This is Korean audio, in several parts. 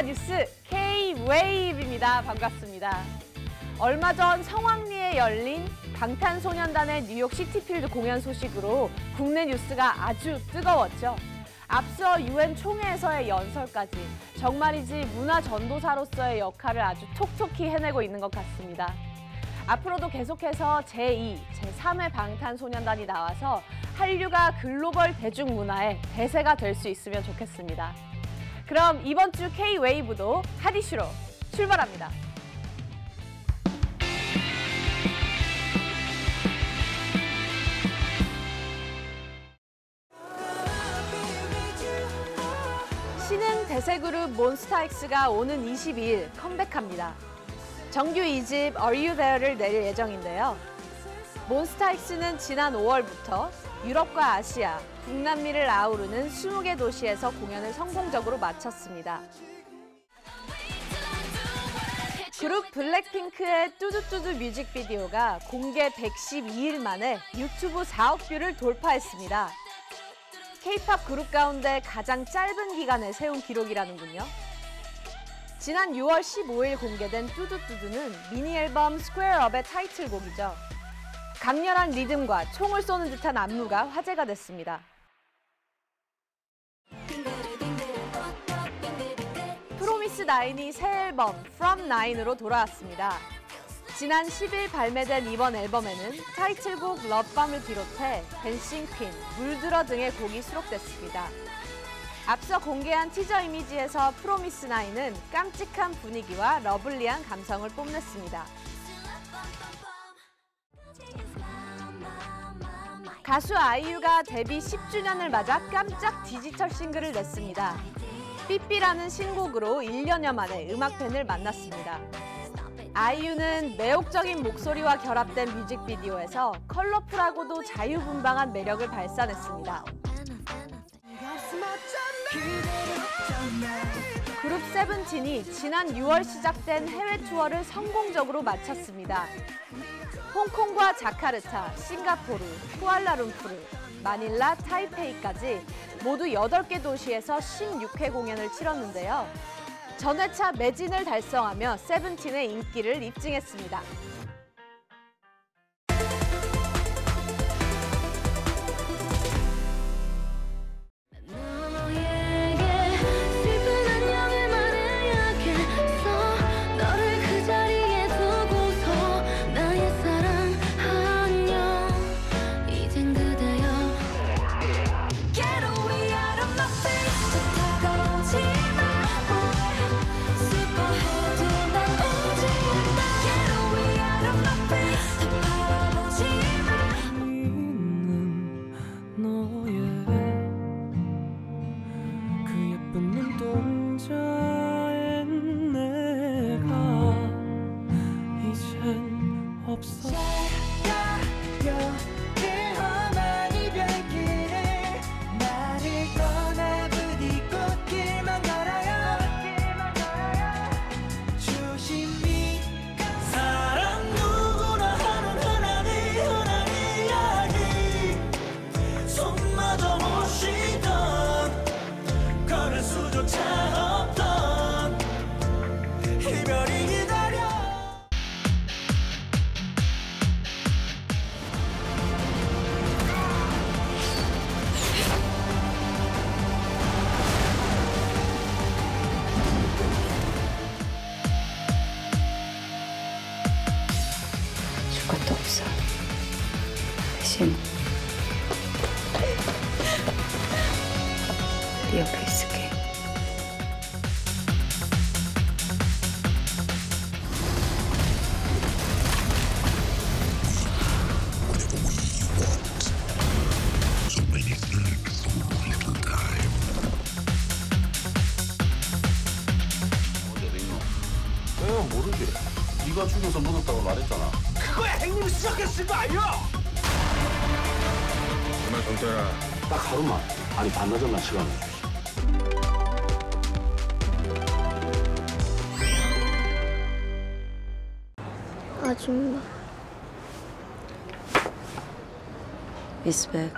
뉴스 K-웨이브입니다. 반갑습니다. 얼마 전 성황리에 열린 방탄소년단의 뉴욕 시티필드 공연 소식으로 국내 뉴스가 아주 뜨거웠죠. 앞서 UN 총회에서의 연설까지 정말이지 문화 전도사로서의 역할을 아주 톡톡히 해내고 있는 것 같습니다. 앞으로도 계속해서 제2, 제3의 방탄소년단이 나와서 한류가 글로벌 대중문화의 대세가 될 수 있으면 좋겠습니다. 그럼 이번 주 K-웨이브도 핫 이슈로 출발합니다. 신흥 대세그룹 몬스타엑스가 오는 22일 컴백합니다. 정규 2집 Are You There를 낼 예정인데요. 몬스타엑스는 지난 5월부터 유럽과 아시아, 북남미를 아우르는 20개 도시에서 공연을 성공적으로 마쳤습니다. 그룹 블랙핑크의 뚜두뚜두 뮤직비디오가 공개 112일 만에 유튜브 4억 뷰를 돌파했습니다. K-팝 그룹 가운데 가장 짧은 기간에 세운 기록이라는군요. 지난 6월 15일 공개된 뚜두뚜두는 미니 앨범 스퀘어업의 타이틀곡이죠. 강렬한 리듬과 총을 쏘는 듯한 안무가 화제가 됐습니다. 프로미스9이 새 앨범 From 9으로 돌아왔습니다. 지난 10일 발매된 이번 앨범에는 타이틀곡 러브밤을 비롯해 댄싱 퀸, 물들어 등의 곡이 수록됐습니다. 앞서 공개한 티저 이미지에서 프로미스9은 깜찍한 분위기와 러블리한 감성을 뽐냈습니다. 가수 아이유가 데뷔 10주년을 맞아 깜짝 디지털 싱글을 냈습니다. 삐삐라는 신곡으로 1년여 만에 음악팬을 만났습니다. 아이유는 매혹적인 목소리와 결합된 뮤직비디오에서 컬러풀하고도 자유분방한 매력을 발산했습니다. 그룹 세븐틴이 지난 6월 시작된 해외 투어를 성공적으로 마쳤습니다. 홍콩과 자카르타, 싱가포르, 쿠알라룸푸르, 마닐라, 타이페이까지 모두 8개 도시에서 16회 공연을 치렀는데요. 전회차 매진을 달성하며 세븐틴의 인기를 입증했습니다. 것도 없어. 대신 네 옆에 있을게. 모르지. 네가 죽여서 묻었다고 말했잖아. 그거야 행님이 시작했을 거 아니야? 정말 정태라. 딱 하루만, 아니 반나절만 시간을 주시. 아줌마. It's back.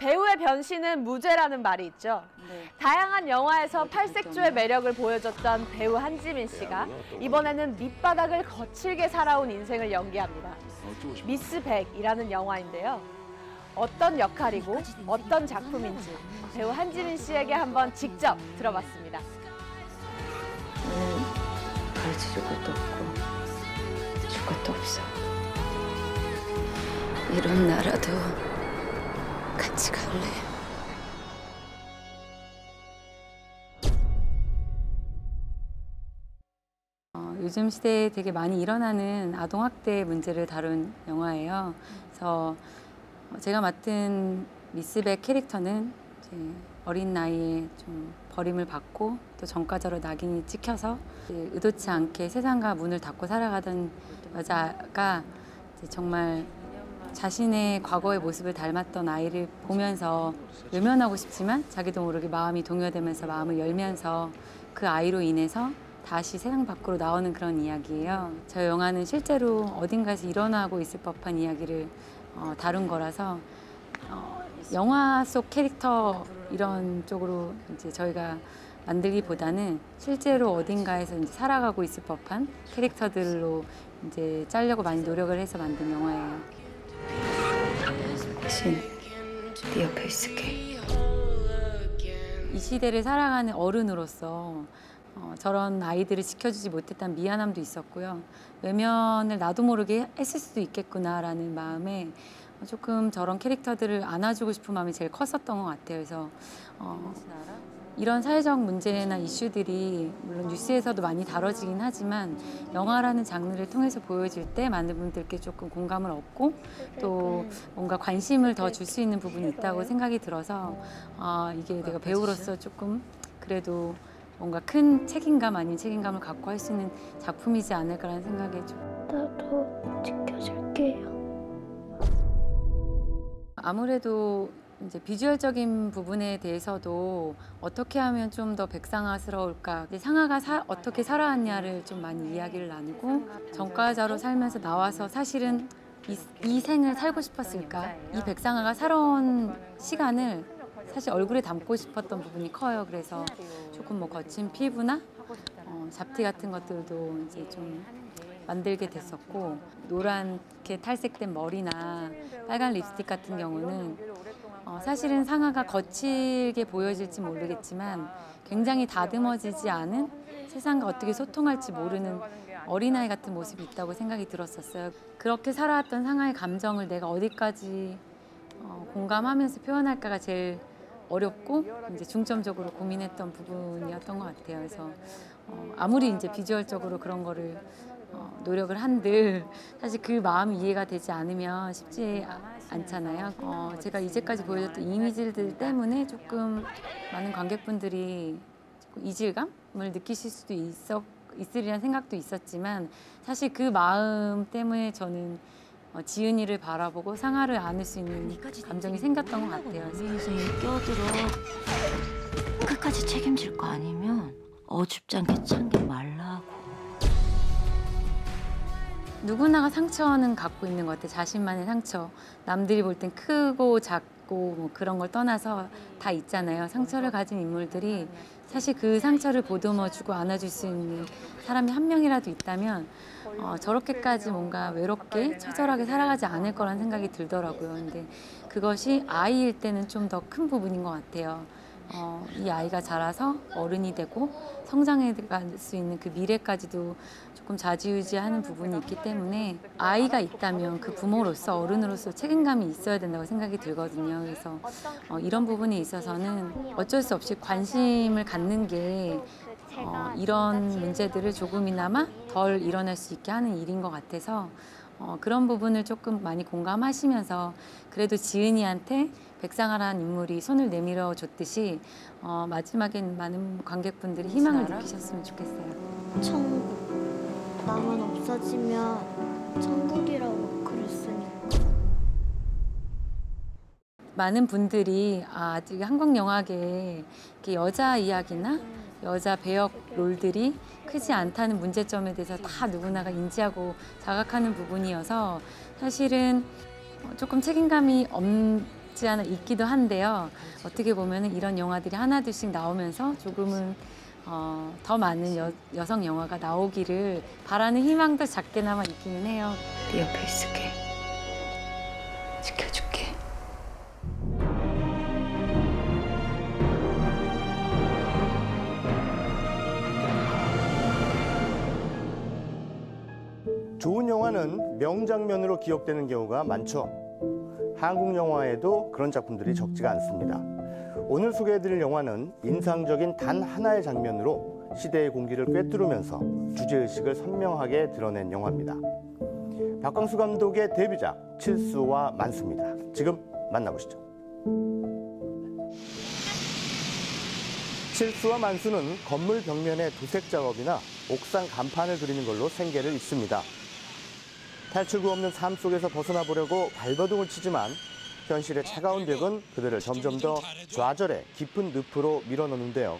배우의 변신은 무죄라는 말이 있죠. 다양한 영화에서 팔색조의 매력을 보여줬던 배우 한지민 씨가 이번에는 밑바닥을 거칠게 살아온 인생을 연기합니다. 미스 백이라는 영화인데요. 어떤 역할이고 어떤 작품인지 배우 한지민 씨에게 한번 직접 들어봤습니다. 나는 가르쳐줄 것도 없고 줄 것도 없어. 이런 나라도 같이 갈래. 요즘 시대에 되게 많이 일어나는 아동학대 문제를 다룬 영화예요. 그래서 제가 맡은 미스백 캐릭터는 이제 어린 나이에 좀 버림을 받고 또 전과자로 낙인이 찍혀서 의도치 않게 세상과 문을 닫고 살아가던 여자가 이제 정말 자신의 과거의 모습을 닮았던 아이를 보면서 외면하고 싶지만 자기도 모르게 마음이 동요되면서 마음을 열면서 그 아이로 인해서 다시 세상 밖으로 나오는 그런 이야기예요. 저 영화는 실제로 어딘가에서 일어나고 있을 법한 이야기를 다룬 거라서 영화 속 캐릭터 이런 쪽으로 이제 저희가 만들기보다는 실제로 어딘가에서 이제 살아가고 있을 법한 캐릭터들로 이제 짜려고 많이 노력을 해서 만든 영화예요. 대신 네 옆에 있을게. 이 시대를 살아가는 어른으로서 저런 아이들을 지켜주지 못했다는 미안함도 있었고요. 외면을 나도 모르게 했을 수도 있겠구나라는 마음에 조금 저런 캐릭터들을 안아주고 싶은 마음이 제일 컸었던 것 같아요. 그래서 이런 사회적 문제나 이슈들이 물론 뉴스에서도 많이 다뤄지긴 하지만 영화라는 장르를 통해서 보여질 때 많은 분들께 조금 공감을 얻고 또 뭔가 관심을 더 줄 수 있는 부분이 있다고 생각이 들어서 이게 내가 배우로서 조금 그래도 뭔가 큰 책임감 아닌 책임감을 갖고 할 수 있는 작품이지 않을까라는 생각에 좀. 나도 지켜줄게요. 아무래도 이제 비주얼적인 부분에 대해서도 어떻게 하면 좀 더 백상아스러울까, 상아가 어떻게 살아왔냐를 좀 많이 이야기를 나누고 전과자로 살면서 나와서 사실은 이 생을 살고 싶었을까, 이 백상아가 살아온 시간을 사실 얼굴에 담고 싶었던 부분이 커요. 그래서 조금 뭐 거친 피부나 잡티 같은 것들도 이제 좀 만들게 됐었고, 노랗게 탈색된 머리나 빨간 립스틱 같은 경우는 사실은 상아가 거칠게 보여질지 모르겠지만 굉장히 다듬어지지 않은, 세상과 어떻게 소통할지 모르는 어린아이 같은 모습이 있다고 생각이 들었었어요. 그렇게 살아왔던 상아의 감정을 내가 어디까지 공감하면서 표현할까가 제일 어렵고 이제 중점적으로 고민했던 부분이었던 것 같아요. 그래서 아무리 이제 비주얼적으로 그런 거를 노력을 한들 사실 그 마음이 이해가 되지 않으면 쉽지 않잖아요. 제가 이제까지 보여줬던 이미지들 때문에 조금 많은 관객분들이 조금 이질감을 느끼실 수도 있으리라는 생각도 있었지만, 사실 그 마음 때문에 저는 지은이를 바라보고 상아를 안을 수 있는 감정이 생겼던 것 같아요. 무슨 껴들어 끝까지 책임질 거 아니면 어줍지 않게 참기 말라고. 누구나가 상처는 갖고 있는 것 같아요. 자신만의 상처. 남들이 볼 땐 크고 작고 뭐 그런 걸 떠나서 다 있잖아요. 상처를 가진 인물들이 사실 그 상처를 보듬어주고 안아줄 수 있는 사람이 한 명이라도 있다면 저렇게까지 뭔가 외롭게 처절하게 살아가지 않을 거라는 생각이 들더라고요. 근데 그것이 아이일 때는 좀 더 큰 부분인 것 같아요. 이 아이가 자라서 어른이 되고 성장해 갈 수 있는 그 미래까지도 조금 좌지우지하는 부분이 있기 때문에 아이가 있다면 그 부모로서 어른으로서 책임감이 있어야 된다고 생각이 들거든요. 그래서 이런 부분에 있어서는 어쩔 수 없이 관심을 갖는 게 이런 문제들을 조금이나마 덜 일어날 수 있게 하는 일인 것 같아서 그런 부분을 조금 많이 공감하시면서 그래도 지은이한테 백상아라는 인물이 손을 내밀어 줬듯이 마지막엔 많은 관객분들이 희망을 느끼셨으면 좋겠어요. 천국. 나만 없어지면 천국이라고 그랬으니까. 많은 분들이 아직 한국 영화계에 이렇게 여자 이야기나 여자 배역 롤들이 크지 않다는 문제점에 대해서 다 누구나가 인지하고 자각하는 부분이어서 사실은 조금 책임감이 없지 않아 있기도 한데요. 어떻게 보면 이런 영화들이 하나둘씩 나오면서 조금은 더 많은 여성 영화가 나오기를 바라는 희망도 작게나마 있기는 해요. 네 옆에 있을게. 지켜줄게. 좋은 영화는 명장면으로 기억되는 경우가 많죠. 한국 영화에도 그런 작품들이 적지가 않습니다. 오늘 소개해드릴 영화는 인상적인 단 하나의 장면으로 시대의 공기를 꿰뚫으면서 주제의식을 선명하게 드러낸 영화입니다. 박광수 감독의 데뷔작 칠수와 만수입니다. 지금 만나보시죠. 칠수와 만수는 건물 벽면의 도색 작업이나 옥상 간판을 그리는 걸로 생계를 잇습니다. 탈출구 없는 삶 속에서 벗어나 보려고 발버둥을 치지만 현실의 차가운 벽은 그들을 점점 더 좌절의 깊은 늪으로 밀어넣는데요.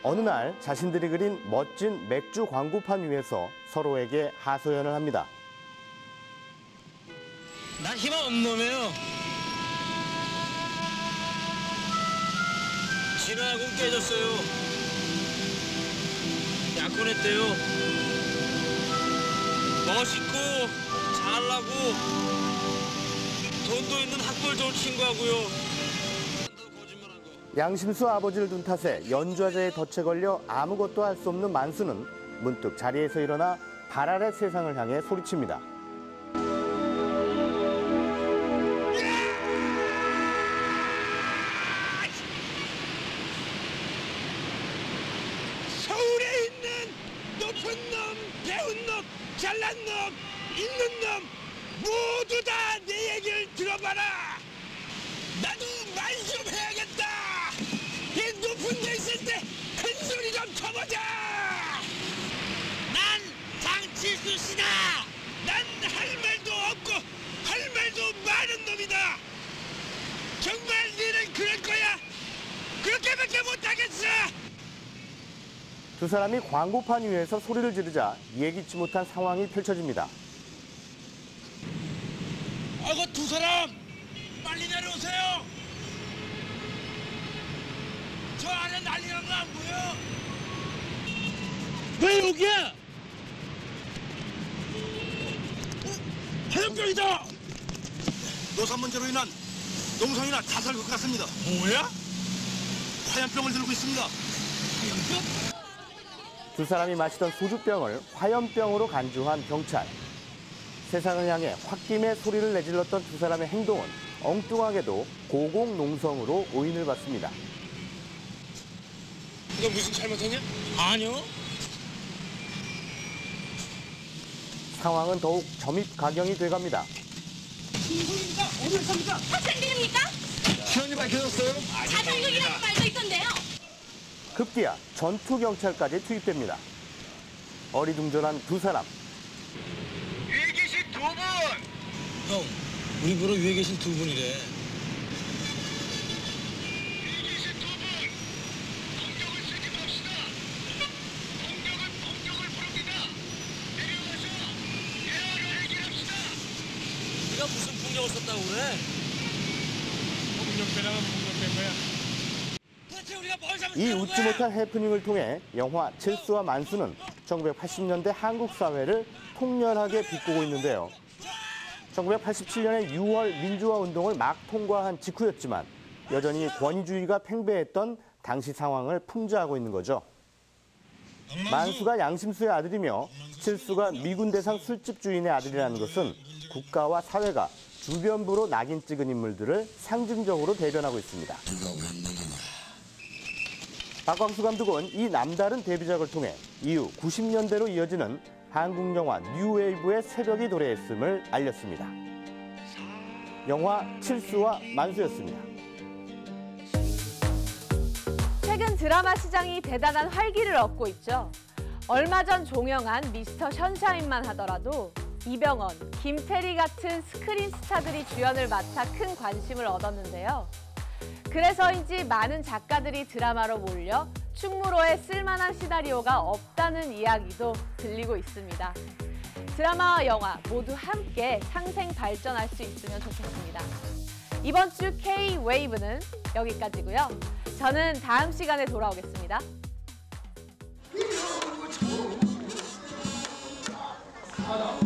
어느 날 자신들이 그린 멋진 맥주 광고판 위에서 서로에게 하소연을 합니다. 난 희망 없는 놈이에요. 진화군 깨졌어요. 약혼했대요. 멋있고 잘나고 돈도 있는 학벌 좋은 친구하고요. 양심수 아버지를 둔 탓에 연좌제에 덫에 걸려 아무것도 할 수 없는 만수는 문득 자리에서 일어나 발 아래 세상을 향해 소리칩니다. 서울에 있는 높은 놈, 배운 놈, 잘난 놈, 있는 놈 모두 다 내 얘기를 들어봐라. 나도 말 좀 해야겠다. 이 높은 데 있을 때 큰 소리 좀 쳐보자. 난 장칠수 씨다. 난 할 말도 없고 할 말도 많은 놈이다. 정말 너는 그럴 거야? 그렇게밖에 못하겠어. 두 사람이 광고판 위에서 소리를 지르자 예기치 못한 상황이 펼쳐집니다. 아이고 두 사람 빨리 내려오세요. 저 안에 난리 난 거 안 보여? 왜 여기야? 화염병이다. 노산 문제로 인한 농성이나 자살 것 같습니다. 뭐야? 화염병을 들고 있습니다. 화염병? 두 사람이 마시던 소주병을 화염병으로 간주한 경찰. 세상을 향해 홧김에 소리를 내질렀던 두 사람의 행동은 엉뚱하게도 고공농성으로 오인을 받습니다. 너 무슨 잘못했냐? 아니요. 상황은 더욱 점입가경이 돼갑니다. 어딜 삽니까? 학생들입니까? 시연이 밝혀졌어요? 자살극이라는 말도 있던데요. 급기야 전투경찰까지 투입됩니다. 어리둥절한 두 사람. 위에 계신 두 분! 형, 우리 보러 위에 계신 두 분이래. 위에 계신 두 분! 공격을 쓰지 맙시다! 공격은 공격을 부릅니다! 내려와서 대화를 해결합시다! 우리가 무슨 폭력을 썼다고 그래? 폭력배랑은 폭력된 거야. 도대체 우리가 뭘 잘못한 이 거야? 웃지 못한 해프닝을 통해 영화 칠수와 만수는 1980년대 한국 사회를 통렬하게 비꼬고 있는데요. 1987년에 6월 민주화 운동을 막 통과한 직후였지만 여전히 권위주의가 팽배했던 당시 상황을 풍자하고 있는 거죠. 만수가 양심수의 아들이며 칠수가 미군 대상 술집 주인의 아들이라는 것은 국가와 사회가 주변부로 낙인 찍은 인물들을 상징적으로 대변하고 있습니다. 박광수 감독은 이 남다른 데뷔작을 통해 이후 90년대로 이어지는 한국 영화 뉴웨이브의 새벽이 도래했음을 알렸습니다. 영화 칠수와 만수였습니다. 최근 드라마 시장이 대단한 활기를 얻고 있죠. 얼마 전 종영한 미스터 션샤인만 하더라도 이병헌, 김태리 같은 스크린 스타들이 주연을 맡아 큰 관심을 얻었는데요. 그래서인지 많은 작가들이 드라마로 몰려 충무로에 쓸만한 시나리오가 없다는 이야기도 들리고 있습니다. 드라마와 영화 모두 함께 상생 발전할 수 있으면 좋겠습니다. 이번 주 K-웨이브는 여기까지고요. 저는 다음 시간에 돌아오겠습니다. 아,